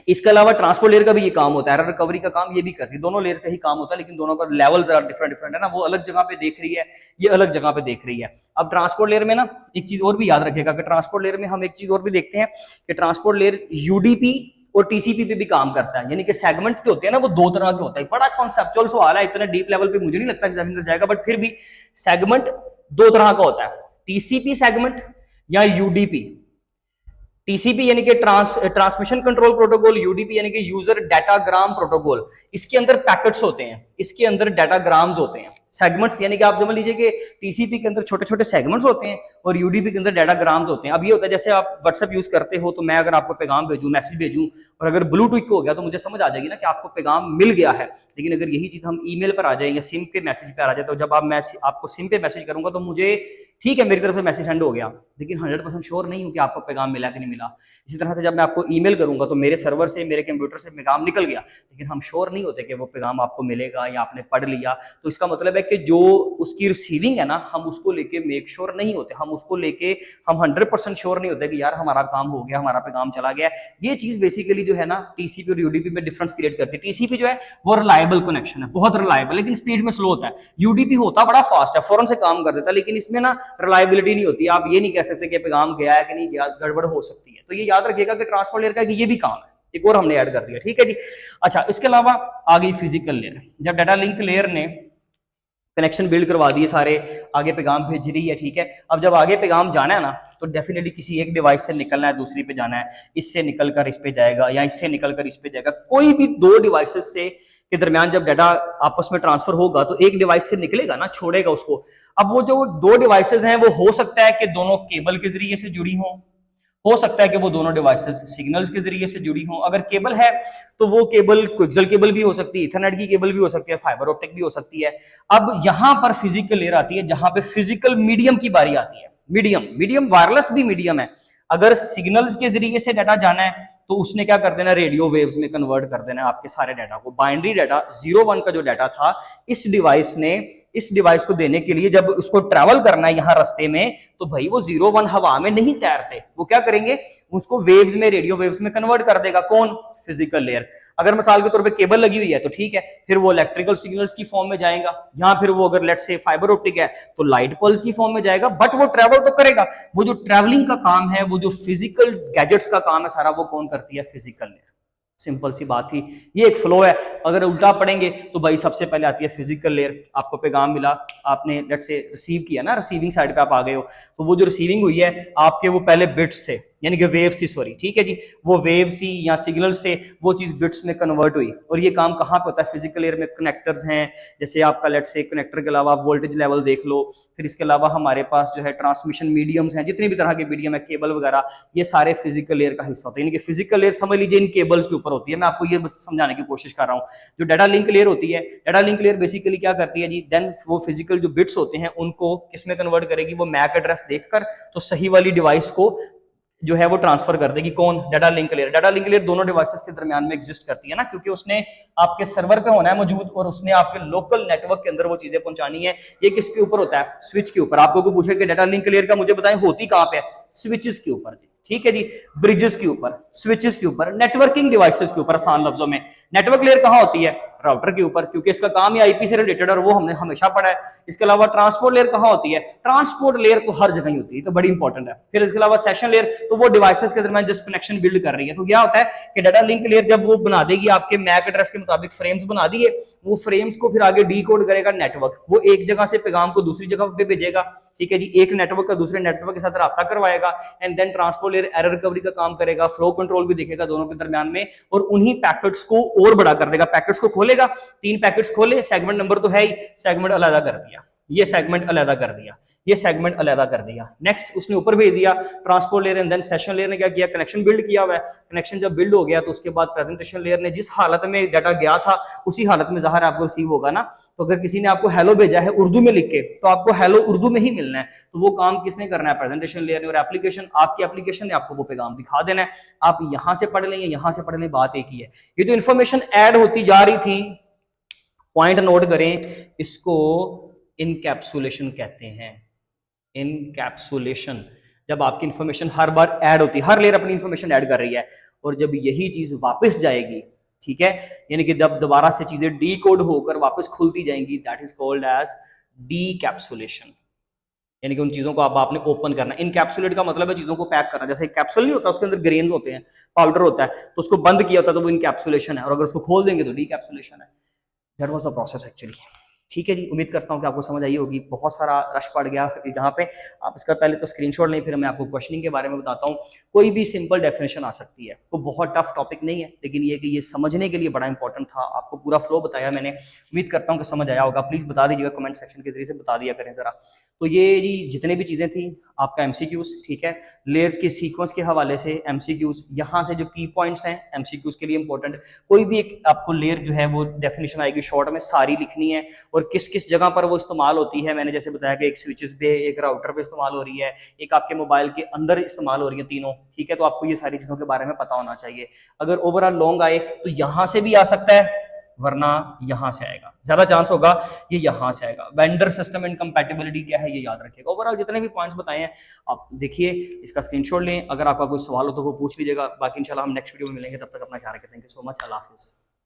इसके अलावा ट्रांसपोर्ट लेयर का भी ये काम होता है, एरर रिकवरी का काम ये भी करती है। दोनों लेयर्स का ही काम होता है, लेकिन दोनों का लेवल जरा डिफरेंट डिफरेंट है ना। वो अलग जगह पे देख रही है, ये अलग जगह पे देख रही है। अब ट्रांसपोर्ट लेयर में ना एक चीज और भी याद रखेगा कि ट्रांसपोर्ट लेयर में हम एक चीज और भी देखते हैं कि ट्रांसपोर्ट लेयर यूडीपी और टीसीपी पे भी काम करता है। यानी कि सेगमेंट जो होते हैं ना वो 2 तरह के होते हैं। बड़ा कॉन्सेप्चुअल सवाल है, इतना डीप लेवल पे मुझे नहीं लगता एग्जामिनर जाएगा, बट फिर भी सेगमेंट 2 तरह का होता है, टीसीपी सेगमेंट या यूडीपी। टीसीपी यानी कि ट्रांसमिशन कंट्रोल प्रोटोकॉल, यूडीपी यानी कि यूजर डाटाग्राम प्रोटोकॉल। इसके अंदर पैकेट्स होते हैं, इसके अंदर डाटाग्राम्स होते हैं। सेगमेंट्स यानी कि आप समझ लीजिए कि टीसीपी के अंदर छोटे छोटे सेगमेंट्स होते हैं और यूडीपी के अंदर डाटाग्राम्स होते हैं। अब ये होता है जैसे आप व्हाट्सएप यूज करते हो, तो मैं अगर आपको पैगाम भेजूं, मैसेज भेजूं, और अगर ब्लू टिक हो गया तो मुझे समझ आ जाएगी ना कि आपको पैगाम मिल गया है। लेकिन अगर यही चीज हम ईमेल पर आ जाए या सिम के मैसेज पर आ जाए, तो जब आप मैं आपको सिम पे मैसेज करूंगा तो मुझे ठीक है मेरी तरफ से मैसेज सेंड हो गया, लेकिन 100% श्योर नहीं हूं कि आपको पैगाम मिला कि नहीं मिला। इसी तरह से जब मैं आपको ईमेल करूंगा तो मेरे सर्वर से, मेरे कंप्यूटर से पैगाम निकल गया, लेकिन हम श्योर नहीं होते कि वो पैगाम आपको मिलेगा या आपने पढ़ लिया। तो इसका मतलब है कि जो उसकी रिसीविंग है ना, हम उसको लेके मेक श्योर नहीं होते, हम उसको लेके हम 100% श्योर नहीं होते कि यार हमारा काम हो गया, हमारा पैगाम चला गया। ये चीज बेसिकली जो है ना टीसीपी और यूडीपी में डिफरेंस क्रिएट करती है। टीसीपी जो है वो रिलायबल कनेक्शन है, बहुत रिलायबल, लेकिन स्पीड में स्लो होता है। यूडीपी होता बड़ा फास्ट है, फौरन से काम कर देता है, लेकिन इसमें ना रिलायबिलिटी नहीं होती। आप ये नहीं कह सकते कि पैगाम गया है कि नहीं गया, गड़बड़ हो सकती है। तो ये याद रखिएगा कि ट्रांसपोर्ट लेयर का ये भी काम है, एक और हमने ऐड कर दिया। ठीक है जी। अच्छा, इसके अलावा आ गई फिजिकल लेयर। जब डाटा लिंक लेयर ने कनेक्शन बिल्ड करवा दिए सारे, आगे पैगाम भेज रही है, ठीक है। अब जब आगे पैगाम जाना है ना, तो डेफिनेटली किसी एक डिवाइस से निकलना है, दूसरी पे जाना है, इससे निकलकर इस पे जाएगा या इससे निकलकर इस पे जाएगा। कोई भी 2 डिवाइसेस से के दरमियान जब डाटा आपस में ट्रांसफर होगा तो एक डिवाइस से निकलेगा ना, छोड़ेगा उसको। अब वो जो 2 डिवाइसेस हैं वो हो सकता है कि दोनों केबल के जरिए से जुड़ी हो सकता है कि वो दोनों डिवाइसेस सिग्नल्स के जरिए से जुड़ी हों। अगर केबल है तो वो केबल कोएक्सियल केबल भी हो सकती है, इथरनेट की केबल भी हो सकती है, फाइबर ऑप्टिक भी हो सकती है। अब यहां पर फिजिकल लेयर आती है, जहां पे फिजिकल मीडियम की बारी आती है। मीडियम वायरलेस भी मीडियम है। अगर सिग्नल्स के जरिए से डाटा जाना है तो उसने क्या कर देना, रेडियो वेव्स में कन्वर्ट कर देना आपके सारे डाटा को। बाइनरी डाटा 0-1 का जो डाटा था, इस डिवाइस को देने के लिए जब उसको ट्रैवल करना है यहाँ रास्ते में, तो भाई वो 0-1 हवा में नहीं तैरते, वो क्या करेंगे, उसको वेव्स में, रेडियो वेव्स में कन्वर्ट कर देगा। कौन? Physical layer. अगर मिसाल के तौर पे केबल लगी हुई है तो ठीक है, फिर वो इलेक्ट्रिकल सिग्नल्स की फॉर्म में जाएगा, या फिर वो अगर लेट्स से फाइबर ऑप्टिक है तो लाइट पल्स की फॉर्म में जाएगा, बट वो ट्रैवल तो करेगा। वो जो ट्रैवलिंग का काम है, वो जो फिजिकल गैजेट्स का काम है सारा, वो कौन करती है? Physical layer. सिंपल सी बात थी, ये एक फ्लो है। अगर उल्टा पढ़ेंगे तो भाई सबसे पहले आती है फिजिकल लेयर। आपको पैगाम मिला, आपने लेट्स से रिसीव किया ना, रिसीविंग साइड पे आप आ गए हो, तो वो जो रिसीविंग हुई है, आपके वो पहले बिट्स थे, यानी कि वेव्स थी, सॉरी, ठीक है जी, वो वेव्स थी या सिग्नल्स थे, वो चीज बिट्स में कन्वर्ट हुई। और ये काम कहाँ पे होता है? फिजिकल लेयर में। कनेक्टर्स हैं, जैसे आपका लेट्स से कनेक्टर के अलावा आप वोल्टेज लेवल देख लो, फिर इसके अलावा हमारे पास जो है ट्रांसमिशन मीडियम्स हैं, जितनी भी तरह के मीडियम है, केबल वगैरह, ये सारे फिजिकल लेयर का हिस्सा होते हैं। यानी कि फिजिकल लेयर समझ लीजिए इन केबल्स के ऊपर होती है। मैं आपको ये समझाने की कोशिश कर रहा हूँ। जो डाटा लिंक लेयर होती है, डाटा लिंक लेयर बेसिकली क्या करती है जी, देन वो फिजिकल जो बिट्स होते हैं उनको किसमें कन्वर्ट करेगी? वो मैक एड्रेस देखकर तो सही वाली डिवाइस को जो है वो ट्रांसफर कर देगी। कौन? Data link layer. Data link layer दोनों डिवाइसेस के दरमियान में एग्जिस्ट करती है ना, क्योंकि उसने आपके सर्वर पे होना है मौजूद और उसने आपके लोकल नेटवर्क के अंदर वो चीजें पहुंचानी है। ये किसके ऊपर होता है? स्विच के ऊपर। आपको कोई पूछे कि डाटा लिंक लेयर का मुझे बताएं होती कहां पे है? स्विचेस के ऊपर, ठीक है जी, ब्रिजेस के ऊपर, स्विचेस के ऊपर, नेटवर्किंग डिवाइसेस के ऊपर। आसान लफ्जों में नेटवर्क लेयर कहां होती है? राउटर के ऊपर, क्योंकि इसका काम ही आईपी से रिलेटेड और वो हमने हमेशा पढ़ा है। इसके अलावा ट्रांसपोर्ट लेयर कहां होती है? ट्रांसपोर्ट लेयर तो हर जगह ही होती है, तो बड़ी इंपॉर्टेंट है। फिर इसके अलावा सेशन लेयर, तो वो डिवाइसेस के दरमियान जस्ट कनेक्शन बिल्ड कर रही है। तो क्या होता है कि डाटा लिंक लेयर जब वो बना देगी आपके मैक एड्रेस के मुताबिक फ्रेम्स बना दिए, वो फ्रेम्स को फिर आगे डीकोड करेगा नेटवर्क। वो एक जगह से पैगाम को दूसरी जगह पे भेजेगा, ठीक है जी, एक नेटवर्क का दूसरे नेटवर्क के साथ राब्ता करवाएगा। And then transport layer error recovery का काम करेगा, फ्लो कंट्रोल भी देखेगा दोनों के दरमियान में, और उन्हीं पैकेट्स को और बड़ा कर देगा। पैकेट्स को खोलेगा, 3 पैकेट्स खोले, सेगमेंट नंबर तो है ही, सेगमेंट अलग कर दिया, ये सेगमेंट अलहदा कर दिया, ये सेगमेंट अलहदा कर दिया। नेक्स्ट उसने ऊपर भेज दिया transport layer and then session layer ने क्या किया, कनेक्शन बिल्ड किया हुआ है। कनेक्शन जब बिल्ड हो गया तो उसके बाद प्रेजेंटेशन लेयर ने जिस हालत में डाटा गया था उसी हालत में ज़ाहिर आपको रिसीव होगा ना। तो अगर किसी ने आपको हेलो भेजा है उर्दू में लिख के तो आपको हेलो उर्दू में ही मिलना है। तो वो काम किसने करना है, प्रेजेंटेशन लेयर ने। और एप्लीकेशन, आपकी एप्लीकेशन ने आपको वो पैगाम दिखा देना है। आप यहां से पढ़ लें या यहां से पढ़ लें, बात एक ही है। ये जो इन्फॉर्मेशन ऐड होती जा रही थी, पॉइंट नोट करें, इसको इनकैप्सुलेशन कहते हैं। इनकैप्सुलेशन, जब आपकी इंफॉर्मेशन हर बार ऐड होती है, हर लेयर अपनी इंफॉर्मेशन ऐड कर रही है और जब यही चीज वापस जाएगी, ठीक है, यानी कि जब दोबारा से चीजें डी कोड होकर वापस खुलती जाएंगी, दैट इज कॉल्ड एज डीकैप्सुलेशन। यानी कि उन चीजों को अब आपने ओपन करना। इनकैप्सुलेट का मतलब है चीजों को पैक करना। जैसे कैप्सूल नहीं होता, उसके अंदर ग्रेन्स होते हैं, पाउडर होता है, तो उसको बंद किया होता है तो वो इनकैप्सुलेशन है, और अगर उसको खोल देंगे तो डीकैप्सुलेशन है। That was the process actually. ठीक है जी, उम्मीद करता हूँ कि आपको समझ आई होगी। बहुत सारा रश पड़ गया यहाँ पे। आप इसका पहले तो स्क्रीनशॉट लें, फिर मैं आपको क्वेश्चनिंग के बारे में बताता हूँ। कोई भी सिंपल डेफिनेशन आ सकती है, तो बहुत टफ टॉपिक नहीं है, लेकिन ये कि ये समझने के लिए बड़ा इंपॉर्टेंट था। आपको पूरा फ्लो बताया मैंने, उम्मीद करता हूँ कि समझ आया होगा। प्लीज़ बता दीजिएगा कमेंट सेक्शन के जरिए से, बता दिया करें ज़रा। तो ये जी जितने भी चीज़ें थी आपका एमसीक्यूज, ठीक है, लेयर्स के सीक्वेंस के हवाले से एमसीक्यूज, यहाँ से जो की पॉइंट्स हैं एमसीक्यूज के लिए इंपॉर्टेंट। कोई भी एक आपको लेयर जो है वो डेफिनेशन आएगी शॉर्ट में, सारी लिखनी है और किस किस जगह पर वो इस्तेमाल होती है। मैंने जैसे बताया कि एक स्विचेस पे, एक राउटर पे इस्तेमाल हो रही है, एक आपके मोबाइल के अंदर इस्तेमाल हो रही है, तीनों, ठीक है। तो आपको ये सारी चीज़ों के बारे में पता होना चाहिए। अगर ओवरऑल लॉन्ग आए तो यहाँ से भी आ सकता है, वरना यहां से आएगा, ज्यादा चांस होगा ये यहां से आएगा। वेंडर सिस्टम इनकम्पैटिबिलिटी क्या है ये याद रखिएगा। ओवरऑल जितने भी पॉइंट्स बताए हैं आप देखिए, इसका स्क्रीनशॉट लें। अगर आपका कोई सवाल हो तो वो पूछ लीजिएगा। बाकी इंशाल्लाह हम नेक्स्ट वीडियो में मिलेंगे, तब तक अपना ख्याल रखें। थैंक यू सो मच, अल्लाह हाफिज़।